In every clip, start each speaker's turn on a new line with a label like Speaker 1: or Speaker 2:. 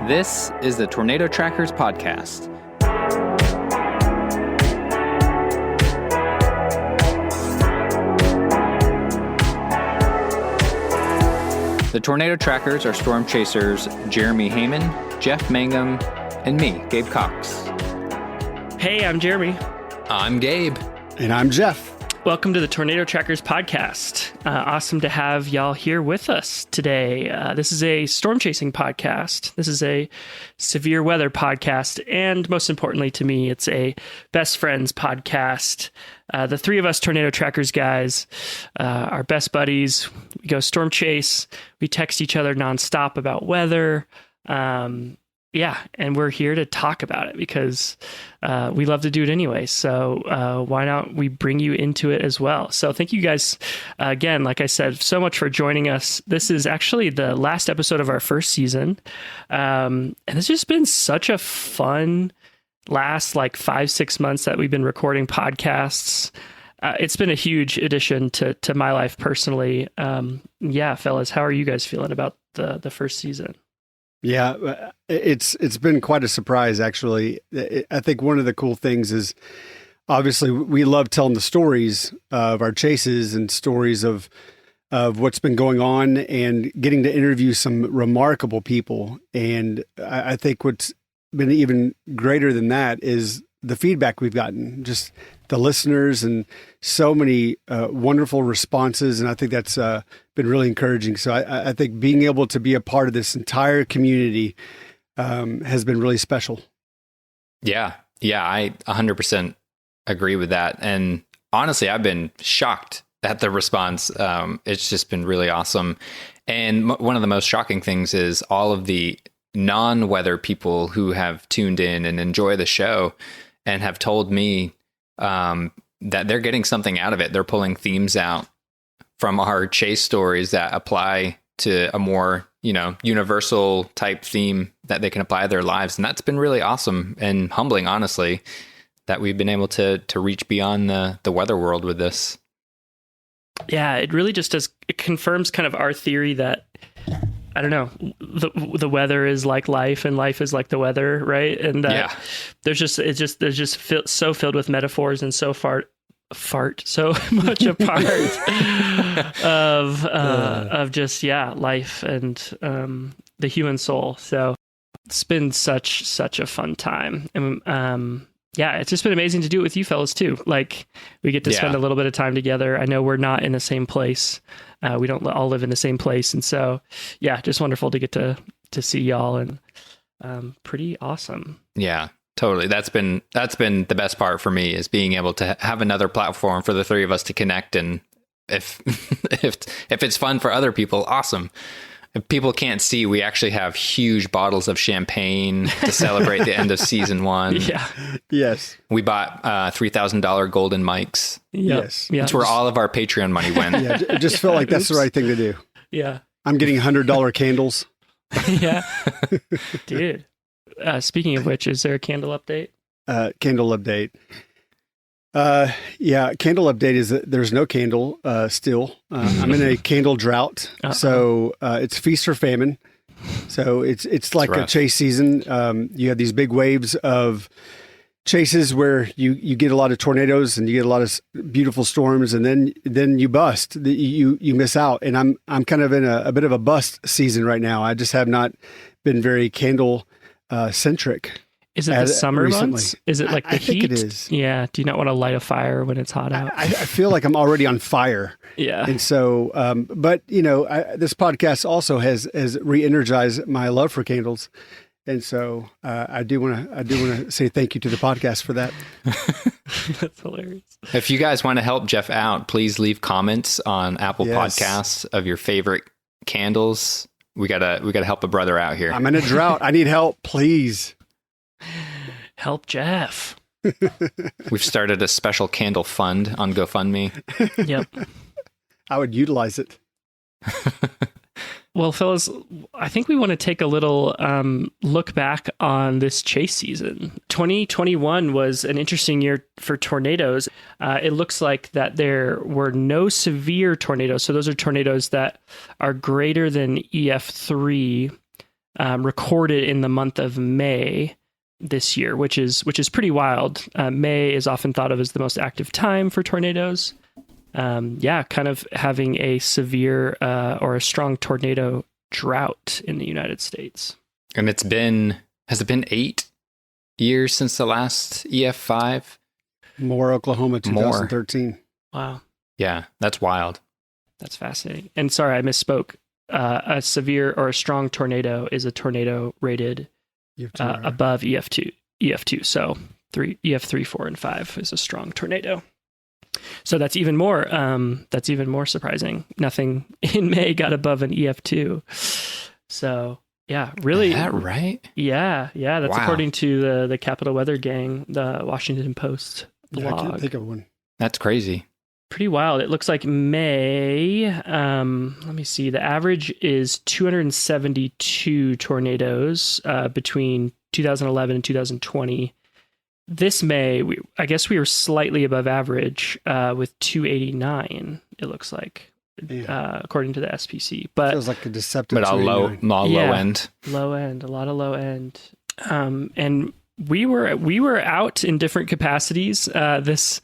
Speaker 1: This is the Tornado Trackers podcast. The Tornado Trackers are storm chasers Jeremy Heyman, Jeff Mangum, and me, Gabe Cox.
Speaker 2: Hey, I'm Jeremy.
Speaker 1: I'm Gabe.
Speaker 3: And I'm Jeff.
Speaker 2: Welcome to the Tornado Trackers podcast. Awesome to have y'all here with us today. This is a storm chasing podcast. This is a severe weather podcast. And most importantly to me, it's a best friends podcast. The three of us Tornado Trackers guys are best buddies. We go storm chase. We text each other nonstop about weather. And we're here to talk about it because we love to do it anyway. So why not we bring you into it as well? So thank you guys again, like I said, so much for joining us. This is actually the last episode of our first season. And it's just been such a fun last 5-6 months that we've been recording podcasts. It's been a huge addition to my life personally. Fellas, how are you guys feeling about the first season?
Speaker 3: Yeah, it's been quite a surprise, actually. I think one of the cool things is, obviously, we love telling the stories of our chases and stories of what's been going on and getting to interview some remarkable people. And I think what's been even greater than that is the feedback we've gotten, just the listeners and so many wonderful responses. And I think that's been really encouraging. So I think being able to be a part of this entire community has been really special.
Speaker 1: Yeah, I 100% agree with that. And honestly, I've been shocked at the response. It's just been really awesome. And one of the most shocking things is all of the non-weather people who have tuned in and enjoy the show and have told me that they're getting something out of it. They're pulling themes out from our chase stories that apply to a more, universal type theme that they can apply to their lives. And that's been really awesome and humbling, honestly, that we've been able to reach beyond the weather world with this.
Speaker 2: Yeah, it really just it confirms kind of our theory that, I don't know, the weather is like life and life is like the weather, right? And they're just so filled with metaphors and so so much a part of just life and the human soul. So it's been such a fun time. And it's just been amazing to do it with you fellas too. We get to spend a little bit of time together. I know we're not in the same place. We don't all live in the same place. And so, just wonderful to get to see y'all and pretty awesome. Yeah,
Speaker 1: totally. That's been the best part for me, is being able to have another platform for the three of us to connect. And if it's fun for other people, awesome. If people can't see, we actually have huge bottles of champagne to celebrate the end of season 1.
Speaker 2: Yeah.
Speaker 3: Yes.
Speaker 1: We bought $3,000 golden mics.
Speaker 2: Yep.
Speaker 3: Yes.
Speaker 1: That's where all of our Patreon money went.
Speaker 3: Yeah, it just felt like that's the right thing to do.
Speaker 2: Yeah.
Speaker 3: I'm getting $100 candles.
Speaker 2: Yeah. Dude. Speaking of which, is there a candle update?
Speaker 3: Candle update. Candle update is that there's no candle still. I'm in a candle drought. Uh-oh. So it's feast or famine. So it's like a chase season. You have these big waves of chases where you get a lot of tornadoes and you get a lot of beautiful storms, and then you bust. You miss out. And I'm kind of in a bit of a bust season right now. I just have not been very candle centric.
Speaker 2: Is it the summer
Speaker 3: recently.
Speaker 2: Months? Is it like the heat?
Speaker 3: I think it is.
Speaker 2: Yeah. Do you not want to light a fire when it's hot out?
Speaker 3: I feel like I'm already on fire.
Speaker 2: Yeah.
Speaker 3: And so, but this podcast also has re-energized my love for candles. And so I do want to say thank you to the podcast for that.
Speaker 2: That's hilarious.
Speaker 1: If you guys want to help Jeff out, please leave comments on Apple Podcasts of your favorite candles. We gotta help a brother out here.
Speaker 3: I'm in a drought. I need help, please.
Speaker 2: Help Jeff.
Speaker 1: We've started a special candle fund on GoFundMe.
Speaker 2: Yep.
Speaker 3: I would utilize it.
Speaker 2: Well, fellas, I think we want to take a little look back on this chase season. 2021 was an interesting year for tornadoes. It looks like that there were no severe tornadoes. So those are tornadoes that are greater than EF3 recorded in the month of May this year, which is pretty wild. May is often thought of as the most active time for tornadoes. Kind of having a severe or a strong tornado drought in the United States.
Speaker 1: And has it been 8 years since the last EF5?
Speaker 3: More Oklahoma, 2013.
Speaker 2: Wow.
Speaker 1: Yeah, that's wild.
Speaker 2: That's fascinating. And sorry, I misspoke. A severe or a strong tornado is a tornado rated above EF2. So EF3, 4, and 5 is a strong tornado. So that's even more surprising. Nothing in May got above an EF2. So yeah, really.
Speaker 1: Is that right?
Speaker 2: Yeah. That's according to the Capital Weather Gang, the Washington Post blog.
Speaker 3: Yeah, I can't think of one.
Speaker 1: That's crazy.
Speaker 2: Pretty wild. It looks like May, let me see, the average is 272 tornadoes between 2011 and 2020. This May, I guess we were slightly above average with 289, it looks like, according to the SPC. But
Speaker 3: feels like a deceptive.
Speaker 1: But low end.
Speaker 2: Low end, a lot of low end. And we were out in different capacities this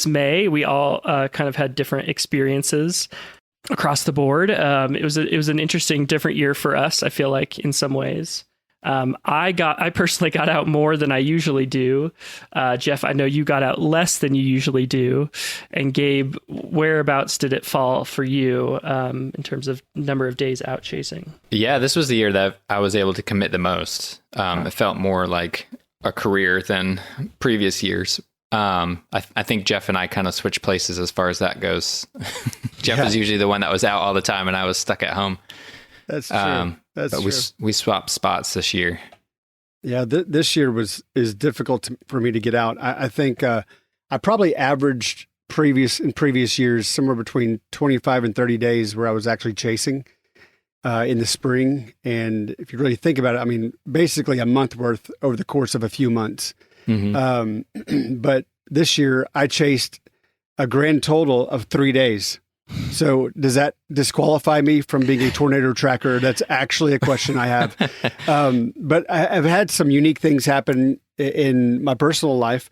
Speaker 2: May. We all kind of had different experiences across the board. It was an interesting, different year for us, I feel like, in some ways. I personally got out more than I usually do. Jeff, I know you got out less than you usually do. And Gabe, whereabouts did it fall for you in terms of number of days out chasing?
Speaker 1: Yeah, this was the year that I was able to commit the most. It felt more like a career than previous years. I think Jeff and I kind of switched places as far as that goes. Jeff was usually the one that was out all the time, and I was stuck at home.
Speaker 3: That's true. But true.
Speaker 1: We swapped spots this year.
Speaker 3: Yeah, this year is difficult for me to get out. I think I probably averaged in previous years somewhere between 25 and 30 days where I was actually chasing in the spring. And if you really think about it, I mean, basically a month worth over the course of a few months. Mm-hmm. But this year I chased a grand total of 3 days. So does that disqualify me from being a tornado tracker? That's actually a question I have. But I've had some unique things happen in my personal life,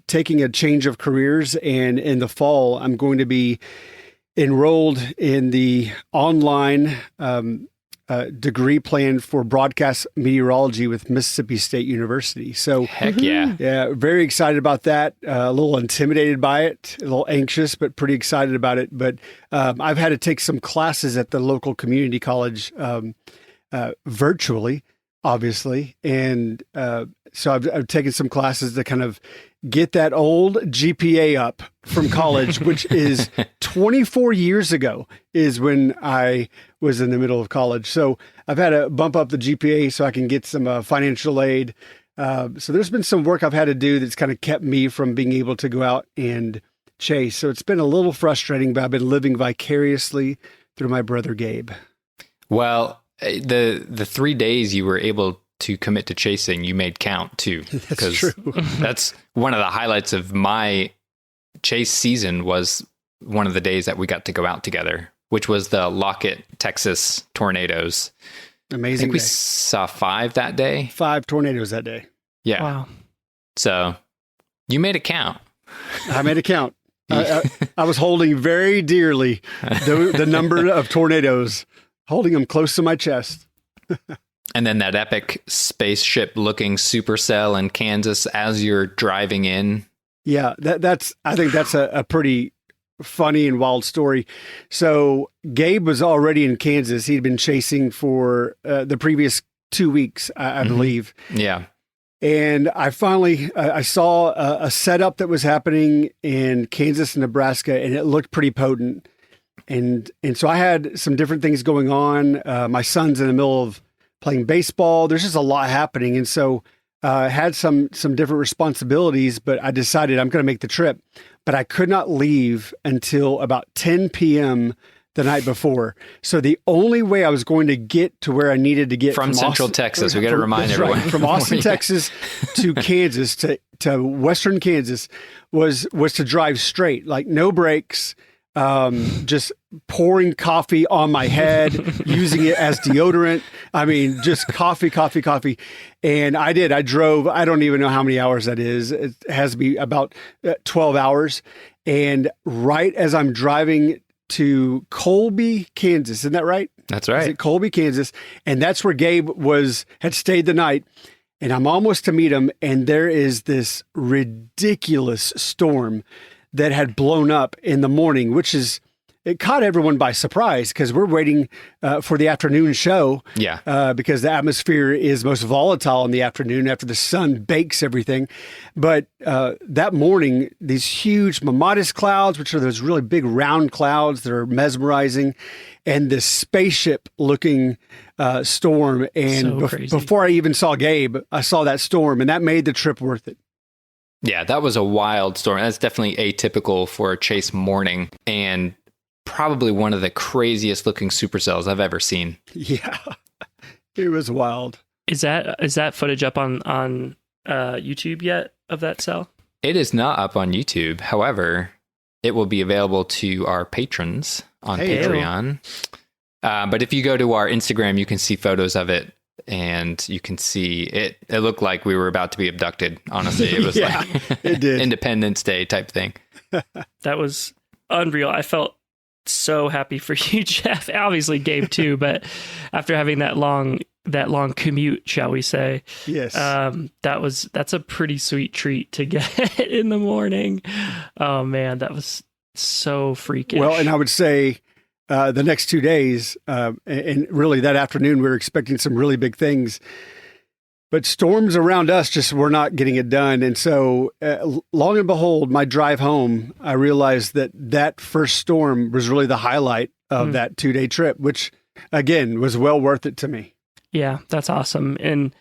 Speaker 3: taking a change of careers. And in the fall, I'm going to be enrolled in the online degree plan for broadcast meteorology with Mississippi State University. So
Speaker 1: heck yeah.
Speaker 3: Yeah, very excited about that. A little intimidated by it, a little anxious, but pretty excited about it. But I've had to take some classes at the local community college virtually, obviously. And so I've taken some classes to kind of get that old GPA up from college, which is 24 years ago is when I was in the middle of college. So I've had to bump up the GPA so I can get some financial aid. So there's been some work I've had to do that's kind of kept me from being able to go out and chase. So it's been a little frustrating, but I've been living vicariously through my brother, Gabe.
Speaker 1: Well, the 3 days you were able to commit to chasing, you made count too.
Speaker 3: That's true.
Speaker 1: That's one of the highlights of my chase season was one of the days that we got to go out together, which was the Lockett, Texas tornadoes.
Speaker 3: Amazing.
Speaker 1: I think we saw 5 that day.
Speaker 3: 5 tornadoes that day.
Speaker 1: Yeah.
Speaker 2: Wow.
Speaker 1: So you made it count.
Speaker 3: I made it count. I was holding very dearly the number of tornadoes, holding them close to my chest.
Speaker 1: And then that epic spaceship looking supercell in Kansas as you're driving in.
Speaker 3: Yeah, I think that's a pretty funny and wild story. So Gabe was already in Kansas. He'd been chasing for the previous 2 weeks, I believe.
Speaker 1: Yeah.
Speaker 3: And I finally, I saw a setup that was happening in Kansas and Nebraska, and it looked pretty potent. And so I had some different things going on. My son's in the middle of playing baseball. There's just a lot happening. And so I had some different responsibilities, but I decided I'm going to make the trip. But I could not leave until about 10 p.m. the night before. So the only way I was going to get to where I needed to get
Speaker 1: from Central Texas, we got to remind everyone.
Speaker 3: Right, from Austin, Texas to Kansas, to Western Kansas was to drive straight, like no brakes. just pouring coffee on my head, using it as deodorant. I mean, just coffee. And I drove, I don't even know how many hours that is. It has to be about 12 hours. And right as I'm driving to Colby, Kansas, isn't that right?
Speaker 1: That's right.
Speaker 3: Is it Colby, Kansas? And that's where Gabe had stayed the night. And I'm almost to meet him. And there is this ridiculous storm that had blown up in the morning, it caught everyone by surprise because we're waiting for the afternoon show.
Speaker 1: Yeah.
Speaker 3: Because the atmosphere is most volatile in the afternoon after the sun bakes everything. But that morning, these huge mammatus clouds, which are those really big round clouds that are mesmerizing, and this spaceship looking storm. And before I even saw Gabe, I saw that storm, and that made the trip worth it.
Speaker 1: Yeah, that was a wild storm. That's definitely atypical for a chase morning, and probably one of the craziest looking supercells I've ever seen.
Speaker 3: Yeah, it was wild.
Speaker 2: Is that footage up on YouTube yet of that cell?
Speaker 1: It is not up on YouTube. However, it will be available to our patrons on Patreon. But if you go to our Instagram, you can see photos of it. And you can see it looked like we were about to be abducted. Honestly, it was like
Speaker 3: it did.
Speaker 1: Independence Day type thing.
Speaker 2: That was unreal. I felt so happy for you, Jeff. Obviously Gabe too, but after having that long commute, shall we say?
Speaker 3: Yes.
Speaker 2: That's a pretty sweet treat to get in the morning. Oh man, that was so freakish.
Speaker 3: Well, and I would say the next 2 days, and really that afternoon, we were expecting some really big things, but storms around us just were not getting it done. And so long and behold, my drive home, I realized that first storm was really the highlight of that 2-day trip, which again was well worth it to me.
Speaker 2: Yeah, that's awesome. And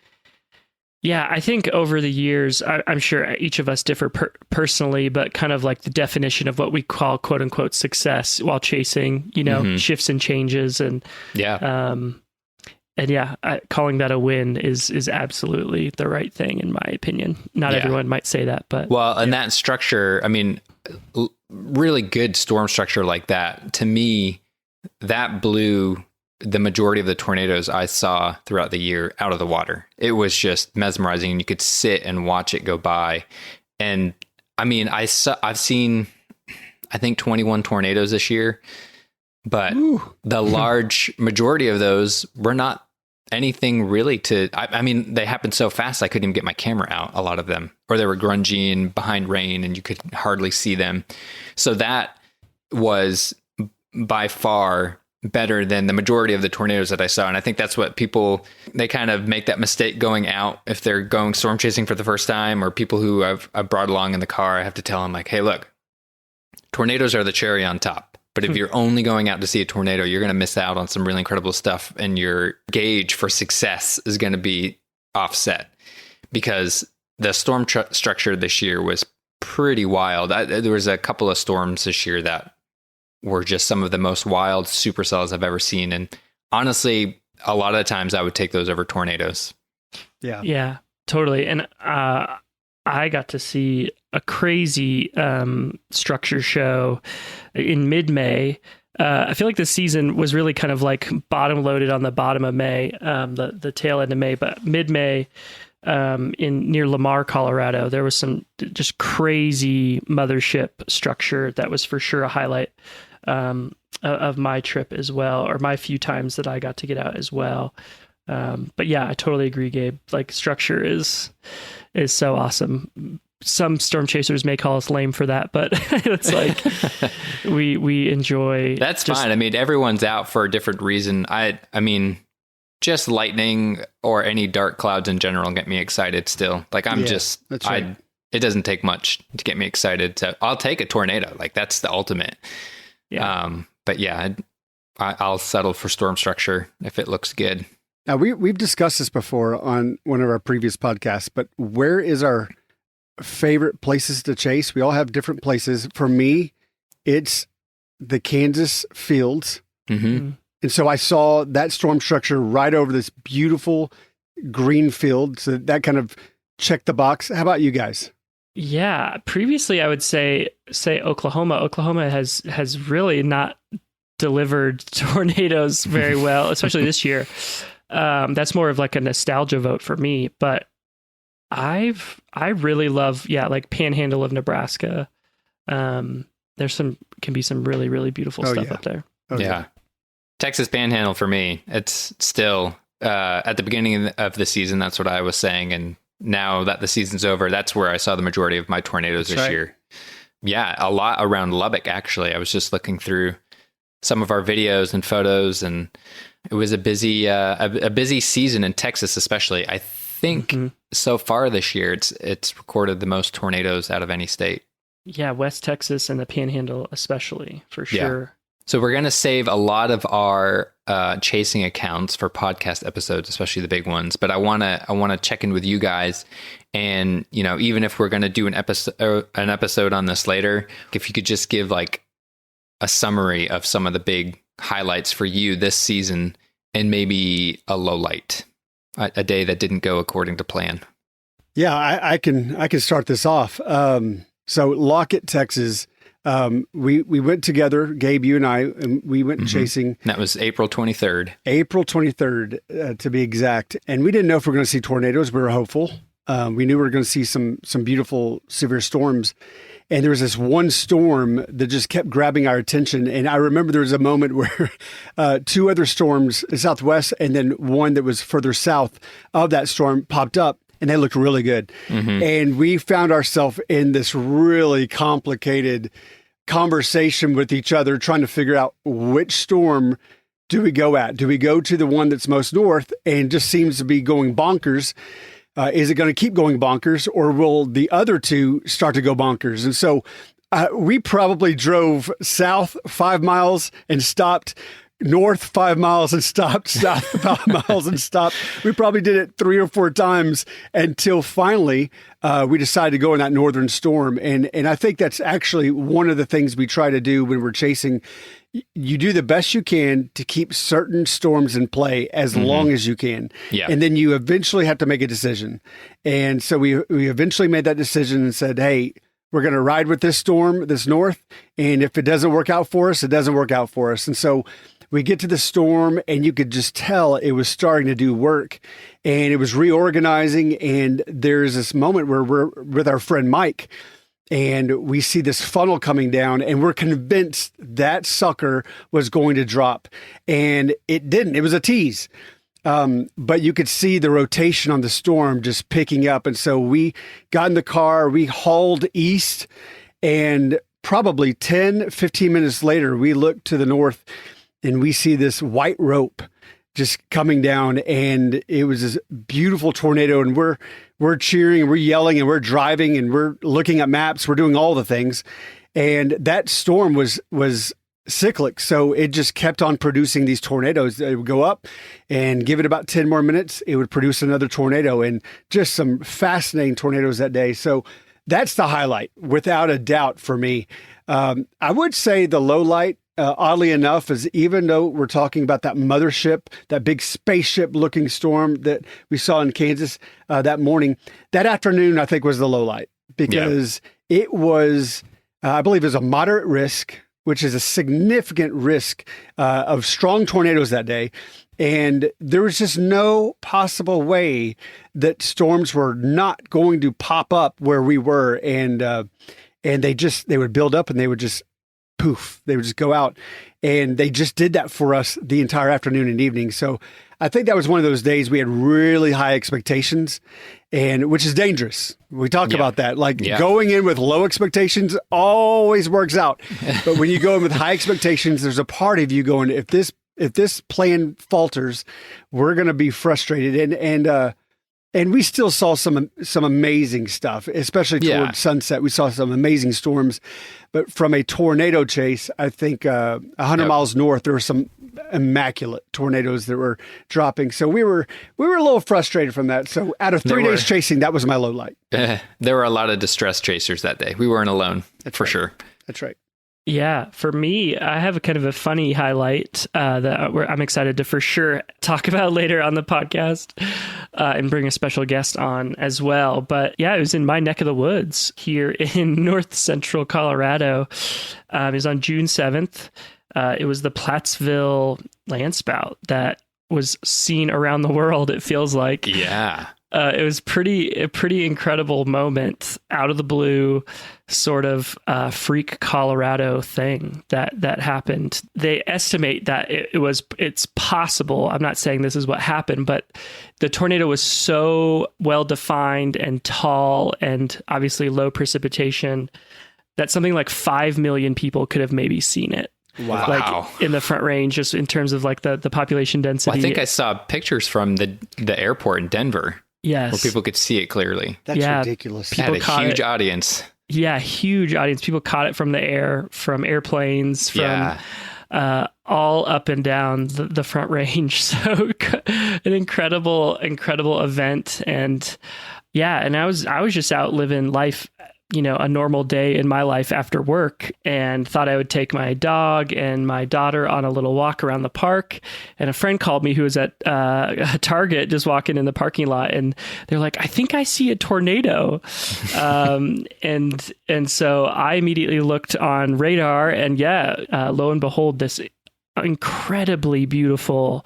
Speaker 2: yeah, I think over the years, I'm sure each of us differ personally, but kind of like the definition of what we call quote unquote success while chasing, shifts and changes. And calling that a win is absolutely the right thing, in my opinion. Not everyone might say that, but.
Speaker 1: Well, and that structure, I mean, really good storm structure like that, to me, that blew the majority of the tornadoes I saw throughout the year out of the water. It was just mesmerizing, and you could sit and watch it go by. And I mean, I've seen, I think 21 tornadoes this year, but the large majority of those were not anything really I mean, they happened so fast I couldn't even get my camera out, a lot of them, or they were grungy and behind rain and you could hardly see them. So that was by far better than the majority of the tornadoes that I saw. And I think that's what they kind of make that mistake going out if they're going storm chasing for the first time, or people who I've brought along in the car. I have to tell them like, hey, look, tornadoes are the cherry on top. But if you're only going out to see a tornado, you're going to miss out on some really incredible stuff. And your gauge for success is going to be offset, because the storm structure this year was pretty wild. There was a couple of storms this year that were just some of the most wild supercells I've ever seen. And honestly, a lot of the times I would take those over tornadoes.
Speaker 2: Yeah, totally. And I got to see a crazy structure show in mid-May. I feel like the season was really kind of like bottom loaded on the bottom of May, the tail end of May, but mid-May near Lamar, Colorado, there was some just crazy mothership structure that was for sure a highlight of my trip as well, or my few times that I got to get out as well. But yeah, I totally agree, Gabe. Like, structure is so awesome. Some storm chasers may call us lame for that, but it's like we enjoy.
Speaker 1: That's fine. I mean, everyone's out for a different reason. I mean, just lightning or any dark clouds in general get me excited still. Like, that's right. It doesn't take much to get me excited. So I'll take a tornado. Like, that's the ultimate. Yeah. But yeah, I'll settle for storm structure if it looks good.
Speaker 3: Now, we've discussed this before on one of our previous podcasts, but where is our favorite places to chase? We all have different places. For me, it's the Kansas fields.
Speaker 1: Mm-hmm.
Speaker 3: And so I saw that storm structure right over this beautiful green field. So that kind of checked the box. How about you guys?
Speaker 2: Yeah, previously I would say Oklahoma. Oklahoma has really not delivered tornadoes very well, especially this year. That's more of like a nostalgia vote for me, but I really love, like Panhandle of Nebraska. There's can be some really, really beautiful stuff up there.
Speaker 3: Oh,
Speaker 1: yeah. Texas Panhandle for me, it's still at the beginning of the season. That's what I was saying. And now that the season's over, that's where I saw the majority of my tornadoes this year. Yeah. A lot around Lubbock, actually. I was just looking through some of our videos and photos, and it was a busy season in Texas, especially. I think so far this year, it's recorded the most tornadoes out of any state.
Speaker 2: Yeah, West Texas and the Panhandle especially, for sure.
Speaker 1: Yeah. So we're going to save a lot of our chasing accounts for podcast episodes, especially the big ones. But I want to check in with you guys, and even if we're going to do an episode on this later, if you could just give like a summary of some of the big highlights for you this season, and maybe a low light, a day that didn't go according to plan.
Speaker 3: Yeah, I can start this off. So Lockett, Texas, we went together, Gabe, you and I, and we went chasing.
Speaker 1: That was April 23rd.
Speaker 3: April 23rd, to be exact. And we didn't know if we were going to see tornadoes. We were hopeful. We knew we were going to see some beautiful severe storms. And there was this one storm that just kept grabbing our attention. And I remember there was a moment where two other storms, southwest, and then one that was further south of that storm popped up. And they looked really good. And we found ourselves in this really complicated conversation with each other, trying to figure out which storm do we go at? Do we go to the one that's most north and just seems to be going bonkers? Is it going to keep going bonkers, or will the other two start to go bonkers? And so we probably drove south 5 miles and stopped, north 5 miles and stopped, south 5 miles and stopped. We probably did it 3 or 4 times until finally we decided to go in that northern storm. And I think that's actually one of the things we try to do when we're chasing. You do the best you can to keep certain storms in play as long as you can.
Speaker 1: Yeah.
Speaker 3: And then you eventually have to make a decision. And so we eventually made that decision and said, hey, we're going to ride with this storm, this north. And if it doesn't work out for us, it doesn't work out for us. And so we get to the storm, and you could just tell it was starting to do work, and it was reorganizing. And there's this moment where we're with our friend Mike, and we see this funnel coming down, and we're convinced that sucker was going to drop, and it didn't. It was a tease. But you could see the rotation on the storm just picking up. And so we got in the car, we hauled east, and probably 10, 15 minutes later, we looked to the north, and we see this white rope just coming down, and it was this beautiful tornado. And we're cheering, and we're yelling, and we're driving, and we're looking at maps. We're doing all the things. And that storm was cyclic. So it just kept on producing these tornadoes. It would go up, and give it about 10 more minutes, it would produce another tornado, and just some fascinating tornadoes that day. So that's the highlight, without a doubt, for me. I would say the low light, oddly enough, is even though we're talking about that mothership, that big spaceship looking storm that we saw in Kansas that morning, that afternoon, I think, was the low light, because it was, I believe it was a moderate risk, which is a significant risk of strong tornadoes that day. And there was just no possible way that storms were not going to pop up where we were. And they would build up, and they would just poof, they would just go out. And they just did that for us the entire afternoon and evening. So I think that was one of those days we had really high expectations, and which is dangerous. We talk about that. Like going in with low expectations always works out. But when you go in with high expectations, there's a part of you going, if this plan falters, we're going to be frustrated. And we still saw some amazing stuff, especially towards sunset. We saw some amazing storms. But from a tornado chase, I think 100 miles north, there were some immaculate tornadoes that were dropping. So we were a little frustrated from that. So out of 3 days chasing, that was my low light.
Speaker 1: There were a lot of distressed chasers that day. We weren't alone, for sure.
Speaker 3: That's right.
Speaker 2: Yeah, for me, I have a kind of a funny highlight I'm excited to for sure talk about later on the podcast and bring a special guest on as well. But yeah, it was in my neck of the woods here in north central Colorado. It was on June 7th. It was the Plattsville landspout that was seen around the world, it feels like.
Speaker 1: Yeah.
Speaker 2: It was a pretty incredible moment, out of the blue, sort of freak Colorado thing that happened. They estimate that it's possible. I'm not saying this is what happened, but the tornado was so well defined and tall and obviously low precipitation that something like 5 million people could have maybe seen it.
Speaker 1: Wow.
Speaker 2: Like in the Front Range, just in terms of like the population density.
Speaker 1: Well, I think I saw pictures from the airport in Denver.
Speaker 2: Yes.
Speaker 1: Where people could see it clearly.
Speaker 3: That's ridiculous.
Speaker 1: Had a huge audience.
Speaker 2: Yeah, huge audience. People caught it from the air, from airplanes, from all up and down the Front Range. So an incredible event. And yeah, and I was just out living life, a normal day in my life after work, and thought I would take my dog and my daughter on a little walk around the park. And a friend called me who was at Target, just walking in the parking lot, and they're like, "I think I see a tornado." And so I immediately looked on radar, and lo and behold, this incredibly beautiful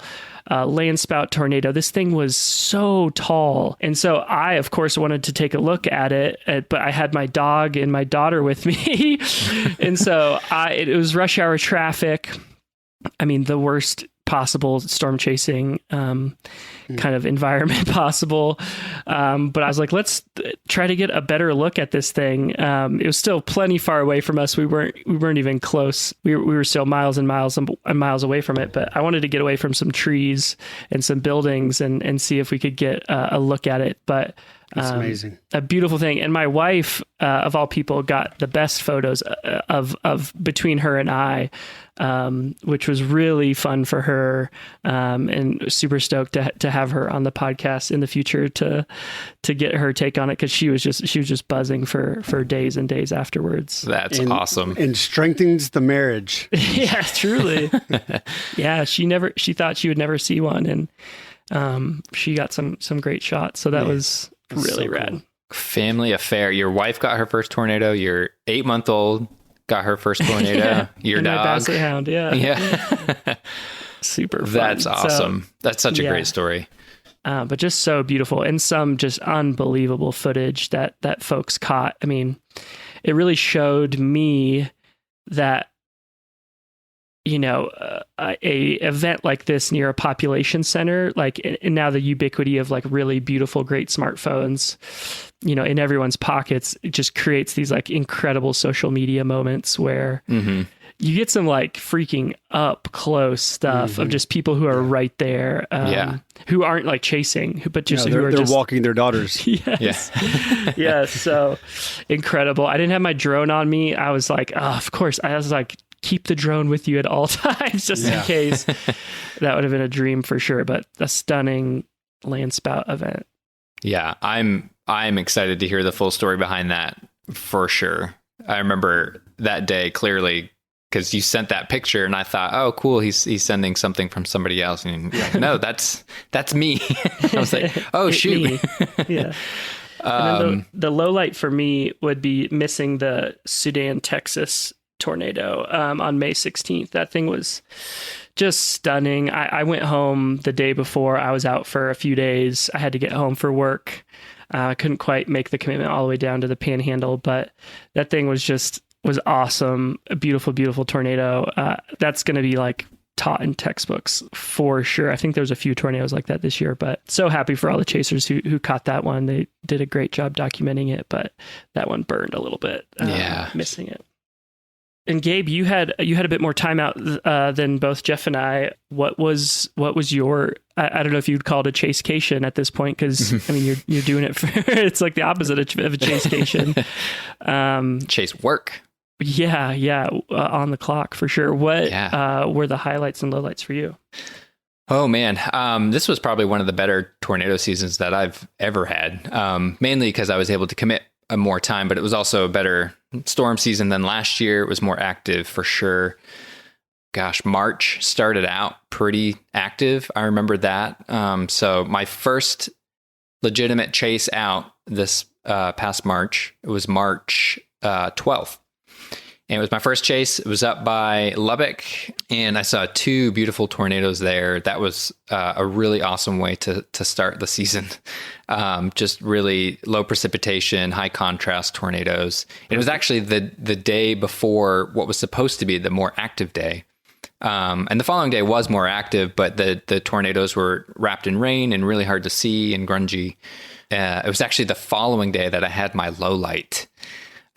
Speaker 2: landspout tornado. This thing was so tall. And so I, of course, wanted to take a look at it, but I had my dog and my daughter with me. And so it was rush hour traffic. I mean, the worst possible storm chasing kind of environment possible. But I was like, let's try to get a better look at this thing. It was still plenty far away from us. We weren't even close. We were still miles and miles and miles away from it. But I wanted to get away from some trees and some buildings and see if we could get a look at it. But
Speaker 3: that's amazing.
Speaker 2: A beautiful thing. And my wife, of all people, got the best photos of between her and I, which was really fun for her, and super stoked to have her on the podcast in the future to get her take on it, because she was just buzzing for days and days afterwards.
Speaker 1: That's awesome.
Speaker 3: And strengthens the marriage.
Speaker 2: Yeah, truly. Yeah, she thought she would never see one, and she got some great shots. So that was really so rad. Cool.
Speaker 1: Family affair. Your wife got her first tornado. Your 8-month-old got her first tornado.
Speaker 2: Yeah,
Speaker 1: your
Speaker 2: and
Speaker 1: dog.
Speaker 2: My basset hound. Yeah. Super fun.
Speaker 1: That's awesome. That's such a great story.
Speaker 2: But just so beautiful, and some just unbelievable footage that folks caught. I mean, it really showed me that, a event like this near a population center, like, and now the ubiquity of like really beautiful, great smartphones, in everyone's pockets, it just creates these like incredible social media moments where you get some like freaking up close stuff of just people who are right there, who aren't like chasing, but just who are
Speaker 3: they're
Speaker 2: just
Speaker 3: walking their daughters.
Speaker 2: Yes. Yeah. So incredible. I didn't have my drone on me. I was like, of course. I was like, keep the drone with you at all times, just in case. That would have been a dream for sure, but a stunning landspout event.
Speaker 1: Yeah, I'm excited to hear the full story behind that for sure. I remember that day clearly because you sent that picture, and I thought, oh, cool, he's sending something from somebody else. And you're like, no, that's me. I was like, oh, shoot.
Speaker 2: Yeah. And then the low light for me would be missing the Sudan, Texas tornado on May 16th. That thing was just stunning. I went home the day before. I was out for a few days. I had to get home for work. I couldn't quite make the commitment all the way down to the Panhandle, but that thing was awesome. A beautiful, beautiful tornado. That's going to be like taught in textbooks for sure. I think there's a few tornadoes like that this year, but so happy for all the chasers who caught that one. They did a great job documenting it, but that one burned a little bit. Missing it. And Gabe, you had a bit more time out than both Jeff and I. What was your? I don't know if you'd call it a chasecation at this point, because I mean you're doing it for it's like the opposite of a chasecation.
Speaker 1: Chase work.
Speaker 2: Yeah, on the clock for sure. What were the highlights and lowlights for you?
Speaker 1: Oh man, this was probably one of the better tornado seasons that I've ever had. Mainly because I was able to commit more time, but it was also a better storm season than last year. It was more active for sure. Gosh, March started out pretty active. I remember that. So my first legitimate chase out this past March, it was March 12th. And it was my first chase. It was up by Lubbock, and I saw 2 beautiful tornadoes there. That was a really awesome way to start the season. Just really low precipitation, high contrast tornadoes. And it was actually the day before what was supposed to be the more active day. And the following day was more active, but the tornadoes were wrapped in rain and really hard to see and grungy. It was actually the following day that I had my low light.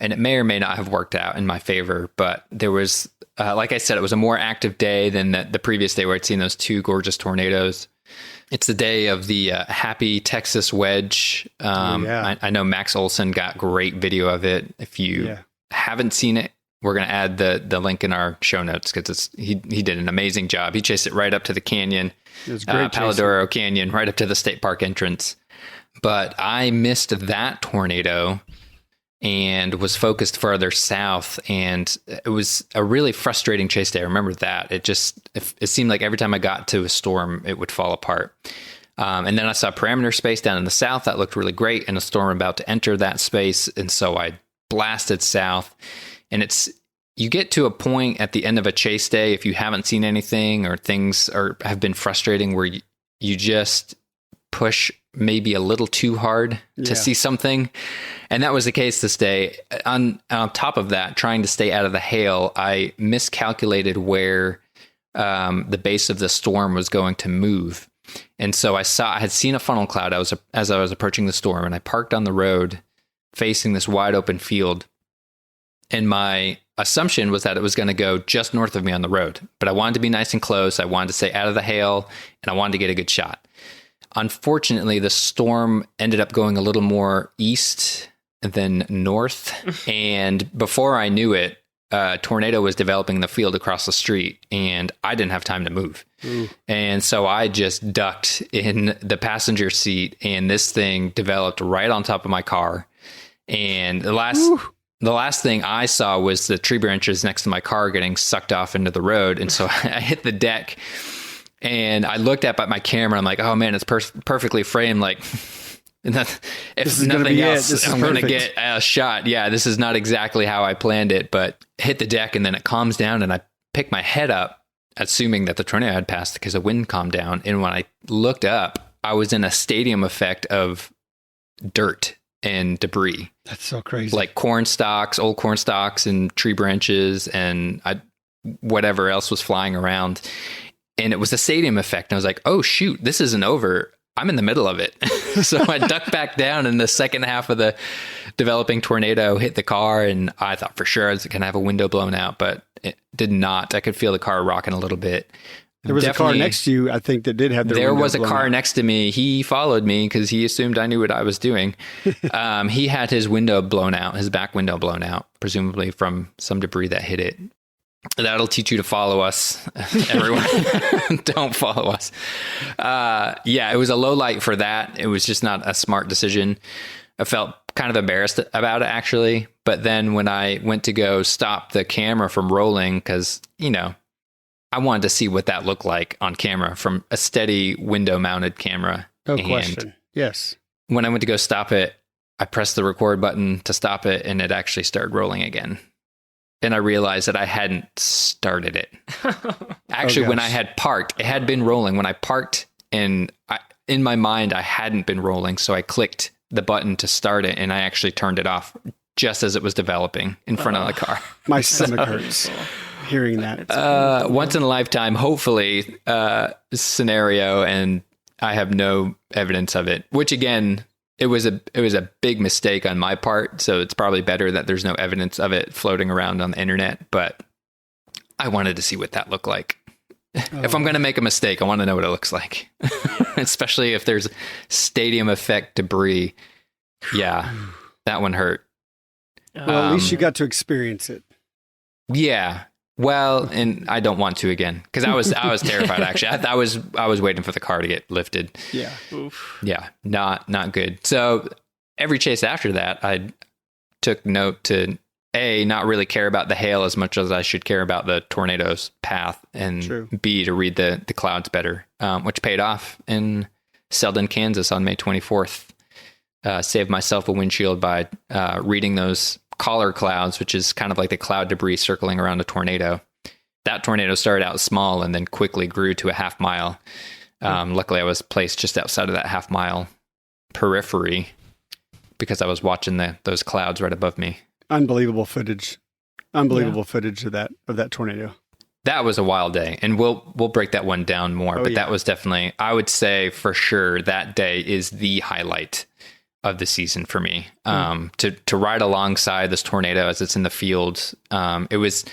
Speaker 1: And it may or may not have worked out in my favor, but there was, like I said, it was a more active day than the previous day where I'd seen those 2 gorgeous tornadoes. It's the day of the Happy Texas Wedge. I know Max Olson got great video of it. If you haven't seen it, we're going to add the link in our show notes because he did an amazing job. He chased it right up to the canyon,
Speaker 3: it was great
Speaker 1: Paladoro Canyon, right up to the state park entrance. But I missed that tornado and was focused further south, and it was a really frustrating chase day. I remember that. It seemed like every time I got to a storm, it would fall apart. And then I saw parameter space down in the south that looked really great, and a storm about to enter that space, and so I blasted south. And you get to a point at the end of a chase day, if you haven't seen anything or things have been frustrating, where you just push maybe a little too hard to see something. And that was the case this day. On top of that, trying to stay out of the hail, I miscalculated where the base of the storm was going to move. And so I had seen a funnel cloud as I was approaching the storm, and I parked on the road facing this wide open field. And my assumption was that it was going to go just north of me on the road, but I wanted to be nice and close. I wanted to stay out of the hail, and I wanted to get a good shot. Unfortunately, the storm ended up going a little more east than north. And before I knew it, a tornado was developing in the field across the street, and I didn't have time to move. Ooh. And so I just ducked in the passenger seat, and this thing developed right on top of my car. And the last thing I saw was the tree branches next to my car getting sucked off into the road. And so I hit the deck, and I looked up at my camera. I'm like, oh man, it's perfectly framed. Like, if nothing else, I'm going to get a shot. Yeah, this is not exactly how I planned it, but hit the deck, and then it calms down, and I pick my head up, assuming that the tornado had passed because the wind calmed down. And when I looked up, I was in a stadium effect of dirt and debris.
Speaker 3: That's so crazy.
Speaker 1: Like old corn stalks and tree branches and whatever else was flying around. And it was a stadium effect. And I was like, oh shoot, this isn't over. I'm in the middle of it. So I ducked back down, and the second half of the developing tornado hit the car, and I thought for sure I was going to have a window blown out, but it did not. I could feel the car rocking a little bit.
Speaker 3: There was a car next to you, I think, that did have their window blown out. There was a car
Speaker 1: next to me. He followed me because he assumed I knew what I was doing. He had his window blown out, his back window blown out, presumably from some debris that hit it. That'll teach you to follow us, everyone. Don't follow us. It was a low light for that. It was just not a smart decision. I felt kind of embarrassed about it, actually. But then when I went to go stop the camera from rolling, because, I wanted to see what that looked like on camera from a steady window mounted camera.
Speaker 3: No question. Yes.
Speaker 1: When I went to go stop it, I pressed the record button to stop it, and it actually started rolling again. And I realized that I hadn't started it. Actually, when I had parked, it had been rolling. When I parked, and in my mind, I hadn't been rolling. So I clicked the button to start it, and I actually turned it off just as it was developing in front of the car.
Speaker 3: My stomach hurts hearing that.
Speaker 1: Once in a lifetime, hopefully, scenario, and I have no evidence of it, which again, it was a big mistake on my part. So it's probably better that there's no evidence of it floating around on the internet, but I wanted to see what that looked like. If I'm going to make a mistake, I want to know what it looks like, especially if there's stadium effect debris. Yeah, that one hurt.
Speaker 3: Well, at least you got to experience it.
Speaker 1: Yeah. Well, and I don't want to again, because I was terrified. Actually, I was waiting for the car to get lifted.
Speaker 3: Yeah.
Speaker 2: Oof.
Speaker 1: Yeah. Not good. So every chase after that, took note to not really care about the hail as much as I should care about the tornado's path, and
Speaker 3: True.
Speaker 1: B, to read the clouds better, which paid off in Selden, Kansas on May 24th. Saved myself a windshield by reading those collar clouds, which is kind of like the cloud debris circling around a tornado. That tornado started out small and then quickly grew to a half mile. Luckily, I was placed just outside of that half mile periphery because I was watching those clouds right above me.
Speaker 3: Unbelievable footage. Footage of that tornado.
Speaker 1: That was a wild day, and we'll break that one down more. But that was definitely, I would say for sure, that day is the highlight of the season for me. To ride alongside this tornado as it's in the field, it was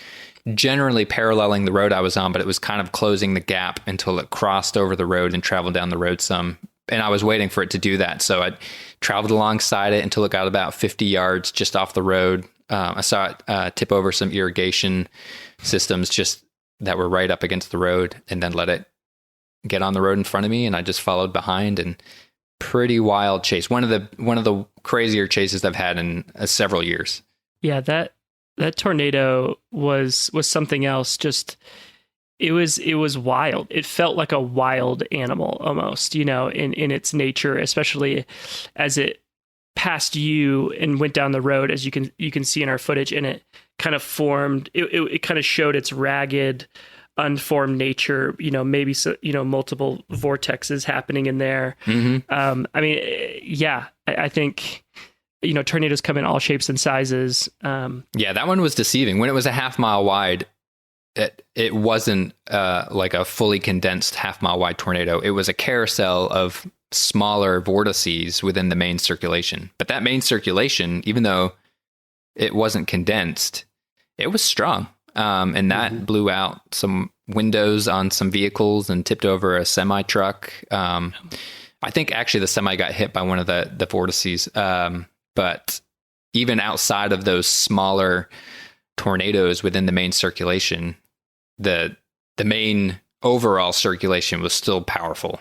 Speaker 1: generally paralleling the road I was on, but it was kind of closing the gap until it crossed over the road and traveled down the road some. And I was waiting for it to do that. So I traveled alongside it until it got about 50 yards just off the road. I saw it tip over some irrigation systems just that were right up against the road, and then let it get on the road in front of me. And I just followed behind, and pretty wild chase. One of the crazier chases I've had in several years. Yeah,
Speaker 2: that tornado was something else. Just it was wild. It felt like a wild animal almost, in its nature, especially as it passed you and went down the road, as you can see in our footage, and it kind of formed. It kind of showed its ragged, unformed nature. Maybe multiple vortexes happening in there. Mm-hmm. I think. Tornadoes come in all shapes and sizes.
Speaker 1: That one was deceiving. When it was a half mile wide, it wasn't like a fully condensed half mile wide tornado. It was a carousel of smaller vortices within the main circulation. But that main circulation, even though it wasn't condensed, it was strong. And that blew out some windows on some vehicles and tipped over a semi truck. I think actually the semi got hit by one of the vortices. But even outside of those smaller tornadoes within the main circulation, the main overall circulation was still powerful,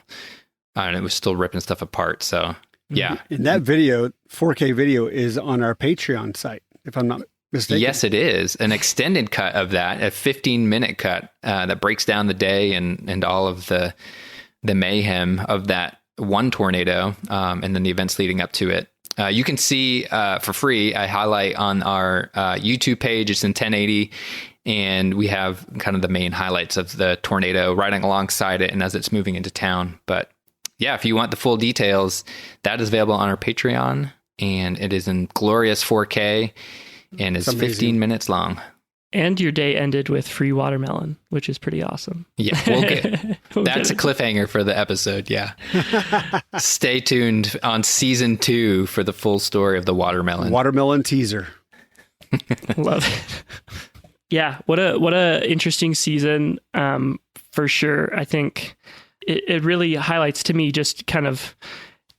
Speaker 1: and it was still ripping stuff apart. So, yeah.
Speaker 3: And that video, 4K video, is on our Patreon site, if I'm not mistaken.
Speaker 1: Yes, it is. An extended cut of that, a 15-minute cut that breaks down the day and all of the mayhem of that one tornado, and then the events leading up to it. You can see for free, I highlight on our YouTube page. It's in 1080, and we have kind of the main highlights of the tornado riding alongside it and as it's moving into town. But yeah, if you want the full details, that is available on our Patreon, and it is in glorious 4K, and is 15 minutes long.
Speaker 2: And your day ended with free watermelon, which is pretty awesome.
Speaker 1: Yeah, that's a cliffhanger for the episode. Yeah. Stay tuned on season 2 for the full story of the watermelon.
Speaker 3: Watermelon teaser.
Speaker 2: Love it. Yeah. What a interesting season. For sure. I think it really highlights to me just kind of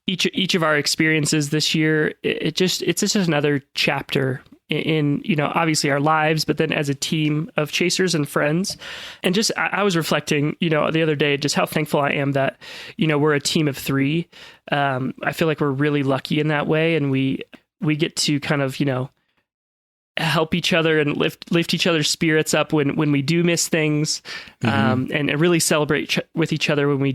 Speaker 2: each of our experiences this year. It's just another chapter in obviously our lives, but then as a team of chasers and friends. And just I was reflecting the other day just how thankful I am that we're a team of 3. I feel like we're really lucky in that way, and we get to kind of help each other and lift each other's spirits up when we do miss things, and really celebrate with each other when we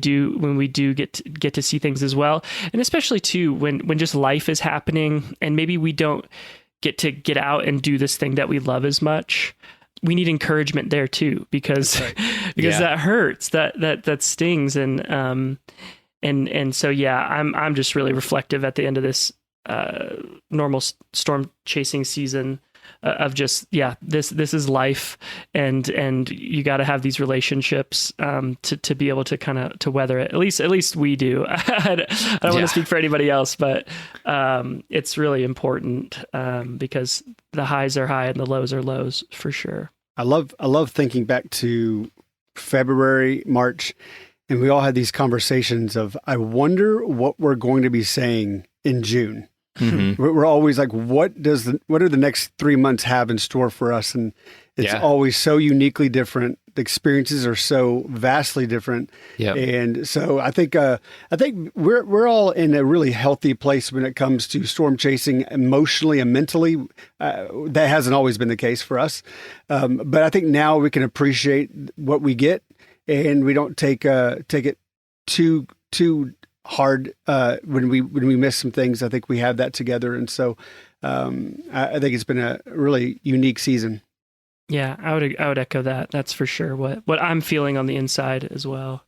Speaker 2: do get to see things as well. And especially too when just life is happening and maybe we don't get out and do this thing that we love as much. We need encouragement there too, because that hurts, that stings. And so, yeah, I'm just really reflective at the end of this normal storm chasing season of just, this is life, and you got to have these relationships to be able to kind of to weather it. At least we do. I don't want to speak for anybody else, but it's really important because the highs are high and the lows are lows for sure.
Speaker 3: I love thinking back to February, March, and we all had these conversations of, I wonder what we're going to be saying in June. Mm-hmm. We're always like, what do the next 3 months have in store for us? And it's always so uniquely different The experiences are so vastly different.
Speaker 1: Yep.
Speaker 3: And so I think we're all in a really healthy place when it comes to storm chasing emotionally and mentally. That hasn't always been the case for us. But I think now we can appreciate what we get, and we don't take it too hard when we miss some things. I think we have that together, and so I think it's been a really unique season.
Speaker 2: Yeah, I would echo that. That's for sure what I'm feeling on the inside as well.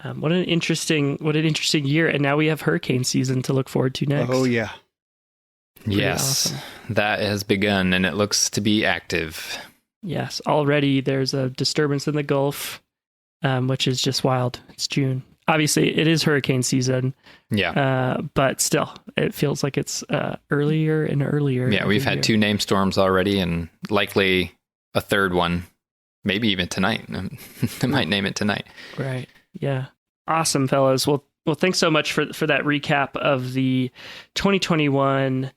Speaker 2: What an interesting year, and now we have hurricane season to look forward to next.
Speaker 3: Oh yeah,
Speaker 1: yes,
Speaker 2: awesome.
Speaker 1: That has begun, and it looks to be active.
Speaker 2: Yes, already there's a disturbance in the Gulf, which is just wild. It's June. Obviously, it is hurricane season.
Speaker 1: Yeah.
Speaker 2: But still, it feels like it's earlier and earlier.
Speaker 1: Yeah, we've had 2 named storms already, and likely a third one, maybe even tonight. They might name it tonight.
Speaker 2: Right. Yeah. Awesome, fellas. Well, thanks so much for that recap of the 2021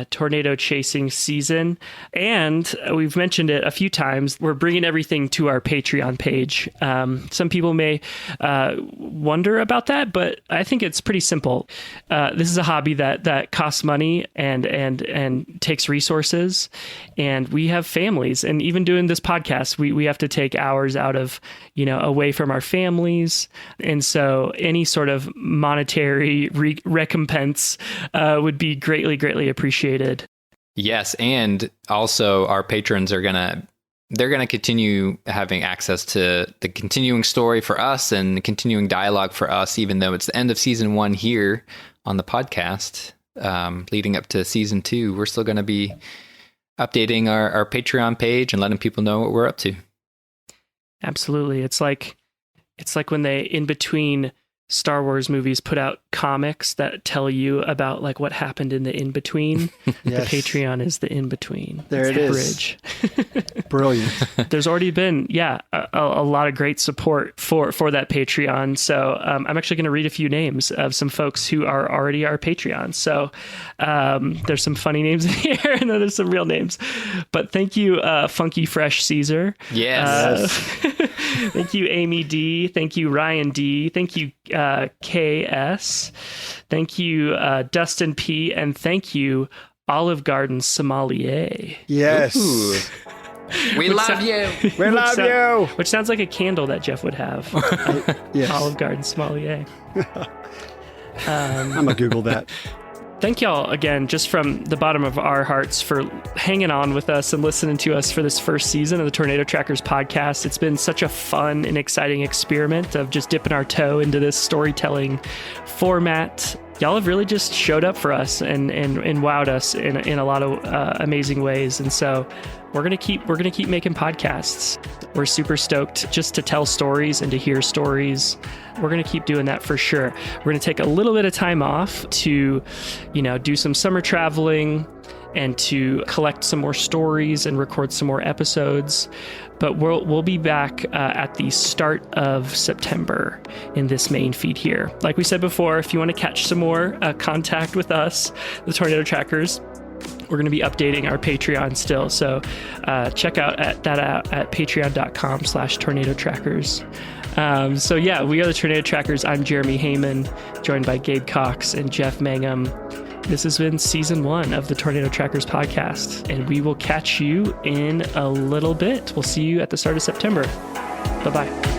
Speaker 2: tornado chasing season. And we've mentioned it a few times. We're bringing everything to our Patreon page. Some people may wonder about that, but I think it's pretty simple. This is a hobby that costs money and takes resources. And we have families, and even doing this podcast, we have to take hours out of, away from our families. And so any sort of monetary recompense would be greatly appreciated.
Speaker 1: Yes, and also our patrons are they're gonna continue having access to the continuing story for us and the continuing dialogue for us, even though it's the end of season 1 here on the podcast. Leading up to season 2, we're still gonna be updating our Patreon page and letting people know what we're up to.
Speaker 2: Absolutely. It's like when they, in between Star Wars movies, put out comics that tell you about like what happened in the in-between.
Speaker 3: Yes.
Speaker 2: The Patreon is the in-between.
Speaker 3: There
Speaker 2: it's
Speaker 3: it
Speaker 2: the
Speaker 3: is.
Speaker 2: Bridge.
Speaker 3: Brilliant.
Speaker 2: There's already been, a lot of great support for that Patreon. So I'm actually going to read a few names of some folks who are already our Patreon. So there's some funny names in here, and then there's some real names. But thank you, Funky Fresh Caesar.
Speaker 1: Yes.
Speaker 2: Thank you, Amy D. Thank you, Ryan D. Thank you, KS. Thank you, Dustin P. And thank you, Olive Garden Sommelier.
Speaker 3: Yes.
Speaker 1: Ooh. We love you.
Speaker 3: We love you.
Speaker 2: Which sounds like a candle that Jeff would have.
Speaker 3: Yes.
Speaker 2: Olive Garden Sommelier.
Speaker 3: I'm going to Google that.
Speaker 2: Thank y'all again, just from the bottom of our hearts, for hanging on with us and listening to us for this first season of the Tornado Trackers podcast. It's been such a fun and exciting experiment of just dipping our toe into this storytelling format. Y'all have really just showed up for us and wowed us in a lot of amazing ways. And so we're gonna keep making podcasts. We're super stoked just to tell stories and to hear stories. We're gonna keep doing that for sure. We're gonna take a little bit of time off to, do some summer traveling and to collect some more stories and record some more episodes. But we'll be back at the start of September in this main feed here. Like we said before, if you want to catch some more contact with us, the Tornado Trackers, we're going to be updating our Patreon still. So check out at patreon.com/tornado trackers. We are the Tornado Trackers. I'm Jeremy Heyman, joined by Gabe Cox and Jeff Mangum. This has been season 1 of the Tornado Trackers podcast, and we will catch you in a little bit. We'll see you at the start of September. Bye-bye.